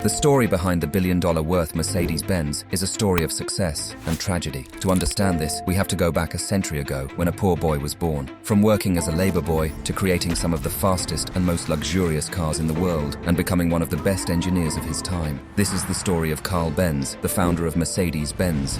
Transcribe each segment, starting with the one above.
The story behind the billion-dollar-worth Mercedes-Benz is a story of success and tragedy. To understand this, we have to go back a century ago when a poor boy was born. From working as a labor boy to creating some of the fastest and most luxurious cars in the world and becoming one of the best engineers of his time. This is the story of Carl Benz, the founder of Mercedes-Benz.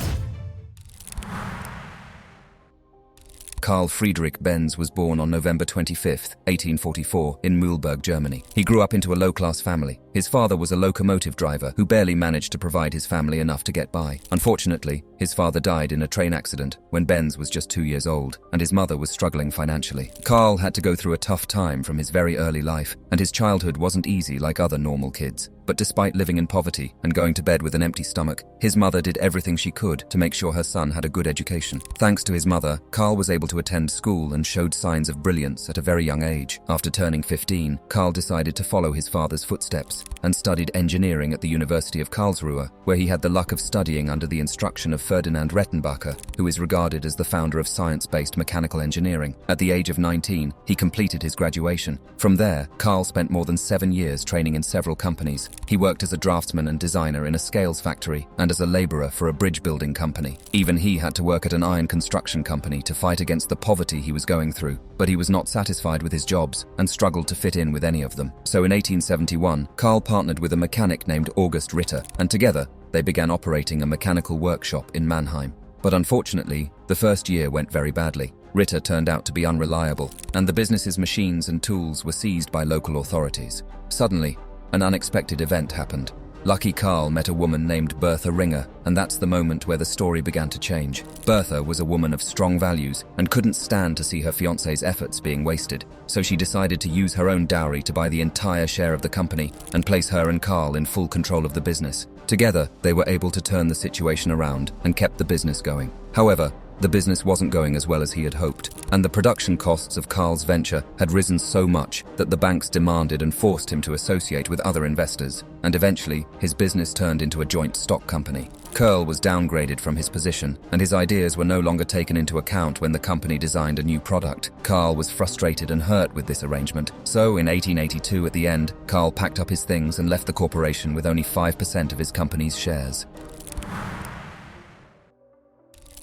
Carl Friedrich Benz was born on November 25, 1844, in Mühlberg, Germany. He grew up into a low-class family. His father was a locomotive driver who barely managed to provide his family enough to get by. Unfortunately, his father died in a train accident when Benz was just 2 years old, and his mother was struggling financially. Carl had to go through a tough time from his very early life, and his childhood wasn't easy like other normal kids. But despite living in poverty and going to bed with an empty stomach, his mother did everything she could to make sure her son had a good education. Thanks to his mother, Carl was able to attend school and showed signs of brilliance at a very young age. After turning 15, Carl decided to follow his father's footsteps and studied engineering at the University of Karlsruhe, where he had the luck of studying under the instruction of Ferdinand Rettenbacher, who is regarded as the founder of science-based mechanical engineering. At the age of 19, he completed his graduation. From there, Carl spent more than 7 years training in several companies. He worked as a draftsman and designer in a scales factory and as a laborer for a bridge building company. Even he had to work at an iron construction company to fight against the poverty he was going through, but he was not satisfied with his jobs and struggled to fit in with any of them. So in 1871, Carl partnered with a mechanic named August Ritter, and together they began operating a mechanical workshop in Mannheim. But unfortunately, the first year went very badly. Ritter turned out to be unreliable, and the business's machines and tools were seized by local authorities. Suddenly, an unexpected event happened. Lucky Carl met a woman named Bertha Ringer, and that's the moment where the story began to change. Bertha was a woman of strong values and couldn't stand to see her fiancé's efforts being wasted, so she decided to use her own dowry to buy the entire share of the company and place her and Carl in full control of the business. Together, they were able to turn the situation around and kept the business going. However, the business wasn't going as well as he had hoped, and the production costs of Carl's venture had risen so much that the banks demanded and forced him to associate with other investors, and eventually his business turned into a joint stock company. Carl was downgraded from his position, and his ideas were no longer taken into account when the company designed a new product. Carl was frustrated and hurt with this arrangement, so in 1882 at the end, Carl packed up his things and left the corporation with only 5% of his company's shares.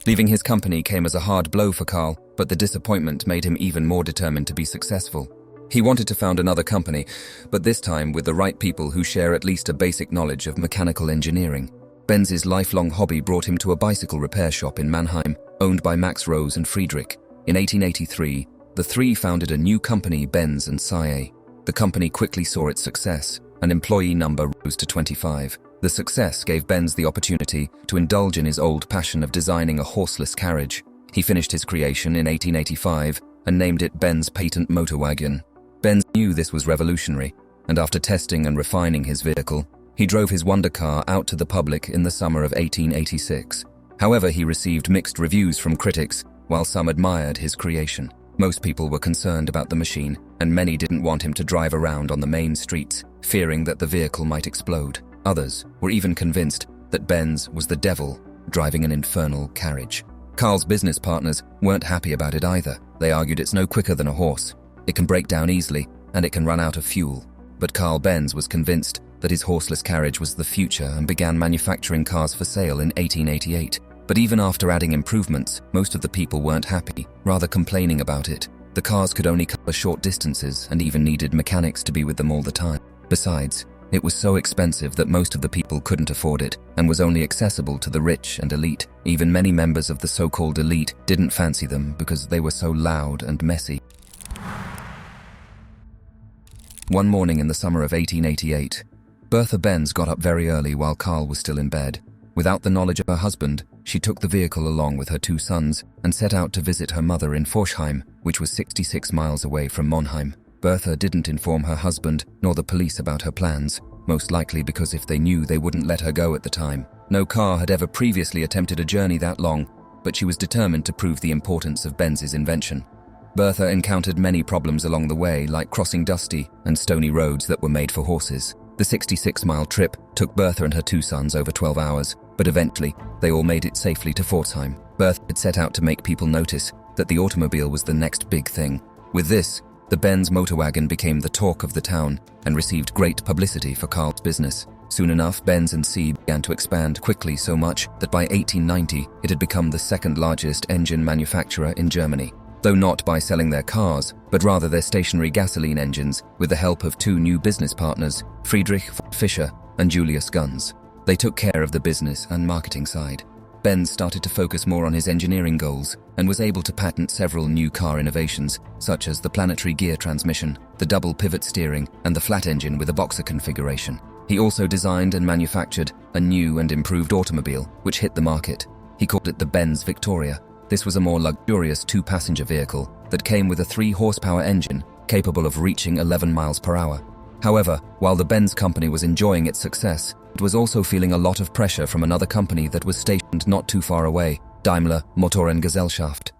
Leaving his company came as a hard blow for Carl, but the disappointment made him even more determined to be successful. He wanted to found another company, but this time with the right people who share at least a basic knowledge of mechanical engineering. Benz's lifelong hobby brought him to a bicycle repair shop in Mannheim, owned by Max Rose and Friedrich. In 1883, the three founded a new company, Benz and Scie. The company quickly saw its success, and employee number rose to 25. The success gave Benz the opportunity to indulge in his old passion of designing a horseless carriage. He finished his creation in 1885 and named it Benz Patent Motor Wagon. Benz knew this was revolutionary, and after testing and refining his vehicle, he drove his wonder car out to the public in the summer of 1886. However, he received mixed reviews from critics, while some admired his creation. Most people were concerned about the machine, and many didn't want him to drive around on the main streets, fearing that the vehicle might explode. Others were even convinced that Benz was the devil driving an infernal carriage. Carl's business partners weren't happy about it either. They argued it's no quicker than a horse, it can break down easily, and it can run out of fuel. But Carl Benz was convinced that his horseless carriage was the future and began manufacturing cars for sale in 1888. But even after adding improvements, most of the people weren't happy, rather complaining about it. The cars could only cover short distances and even needed mechanics to be with them all the time. Besides, it was so expensive that most of the people couldn't afford it and was only accessible to the rich and elite. Even many members of the so-called elite didn't fancy them because they were so loud and messy. One morning in the summer of 1888, Bertha Benz got up very early while Carl was still in bed. Without the knowledge of her husband, she took the vehicle along with her 2 sons and set out to visit her mother in Forchheim, which was 66 miles away from Monheim. Bertha didn't inform her husband nor the police about her plans, most likely because if they knew, they wouldn't let her go at the time. No car had ever previously attempted a journey that long, but she was determined to prove the importance of Benz's invention. Bertha encountered many problems along the way, like crossing dusty and stony roads that were made for horses. The 66-mile trip took Bertha and her 2 sons over 12 hours, but eventually they all made it safely to Pforzheim. Bertha had set out to make people notice that the automobile was the next big thing. With this, the Benz Motor Wagon became the talk of the town and received great publicity for Carl's business. Soon enough, Benz and C began to expand quickly, so much that by 1890 it had become the second largest engine manufacturer in Germany. Though not by selling their cars, but rather their stationary gasoline engines, with the help of two new business partners, Friedrich Fischer and Julius Gunz. They took care of the business and marketing side. Benz started to focus more on his engineering goals and was able to patent several new car innovations, such as the planetary gear transmission, the double pivot steering, and the flat engine with a boxer configuration. He also designed and manufactured a new and improved automobile, which hit the market. He called it the Benz Victoria. This was a more luxurious two-passenger vehicle that came with a 3-horsepower engine capable of reaching 11 miles per hour. However, while the Benz company was enjoying its success, it was also feeling a lot of pressure from another company that was stationed not too far away, Daimler Motor Gesellschaft.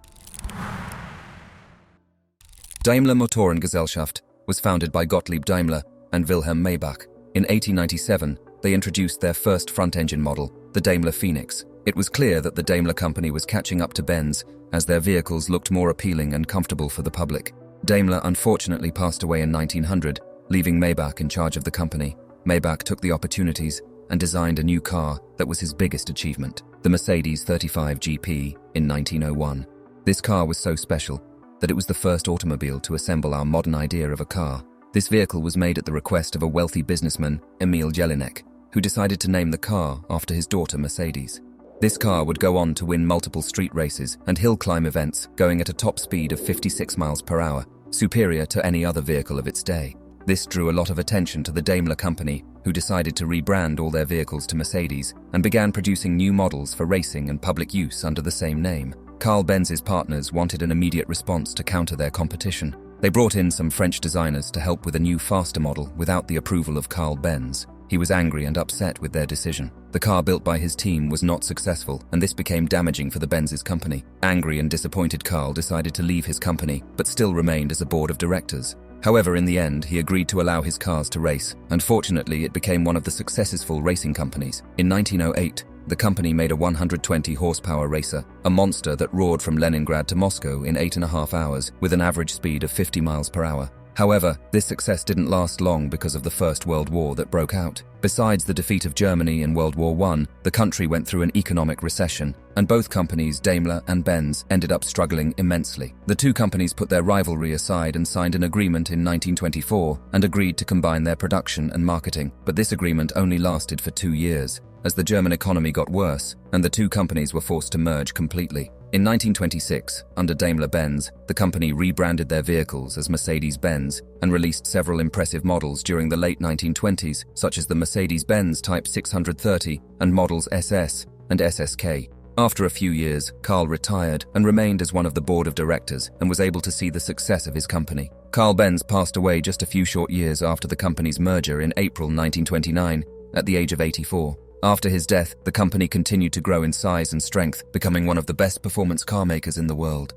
Daimler Motor Gesellschaft was founded by Gottlieb Daimler and Wilhelm Maybach. In 1897, they introduced their first front-engine model, the Daimler Phoenix. It was clear that the Daimler company was catching up to Benz as their vehicles looked more appealing and comfortable for the public. Daimler unfortunately passed away in 1900, leaving Maybach in charge of the company. Maybach took the opportunities and designed a new car that was his biggest achievement, the Mercedes 35 GP in 1901. This car was so special that it was the first automobile to assemble our modern idea of a car. This vehicle was made at the request of a wealthy businessman, Emil Jelinek, who decided to name the car after his daughter Mercedes. This car would go on to win multiple street races and hill climb events, going at a top speed of 56 miles per hour, superior to any other vehicle of its day. This drew a lot of attention to the Daimler company, who decided to rebrand all their vehicles to Mercedes and began producing new models for racing and public use under the same name. Carl Benz's partners wanted an immediate response to counter their competition. They brought in some French designers to help with a new, faster model without the approval of Carl Benz. He was angry and upset with their decision. The car built by his team was not successful, and this became damaging for the Benz's company. Angry and disappointed, Carl decided to leave his company, but still remained as a board of directors. However, in the end, he agreed to allow his cars to race, and fortunately it became one of the successful racing companies. In 1908, the company made a 120-horsepower racer, a monster that roared from Leningrad to Moscow in 8.5 hours with an average speed of 50 miles per hour. However, this success didn't last long because of the First World War that broke out. Besides the defeat of Germany in World War I, the country went through an economic recession, and both companies, Daimler and Benz, ended up struggling immensely. The two companies put their rivalry aside and signed an agreement in 1924 and agreed to combine their production and marketing, but this agreement only lasted for 2 years, as the German economy got worse and the two companies were forced to merge completely. In 1926, under Daimler-Benz, the company rebranded their vehicles as Mercedes-Benz and released several impressive models during the late 1920s, such as the Mercedes-Benz Type 630 and models SS and SSK. After a few years, Carl retired and remained as one of the board of directors and was able to see the success of his company. Carl Benz passed away just a few short years after the company's merger in April 1929 at the age of 84. After his death, the company continued to grow in size and strength, becoming one of the best performance car makers in the world.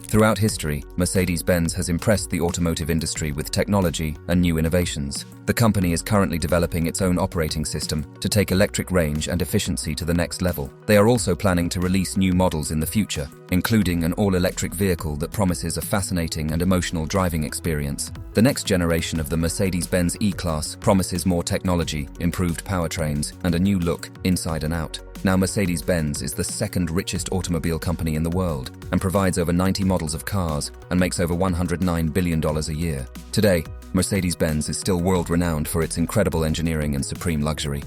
Throughout history, Mercedes-Benz has impressed the automotive industry with technology and new innovations. The company is currently developing its own operating system to take electric range and efficiency to the next level. They are also planning to release new models in the future, including an all-electric vehicle that promises a fascinating and emotional driving experience. The next generation of the Mercedes-Benz E-Class promises more technology, improved powertrains, and a new look inside and out. Now, Mercedes-Benz is the second richest automobile company in the world and provides over 90 models of cars and makes over $109 billion a year. Today, Mercedes-Benz is still world-renowned for its incredible engineering and supreme luxury.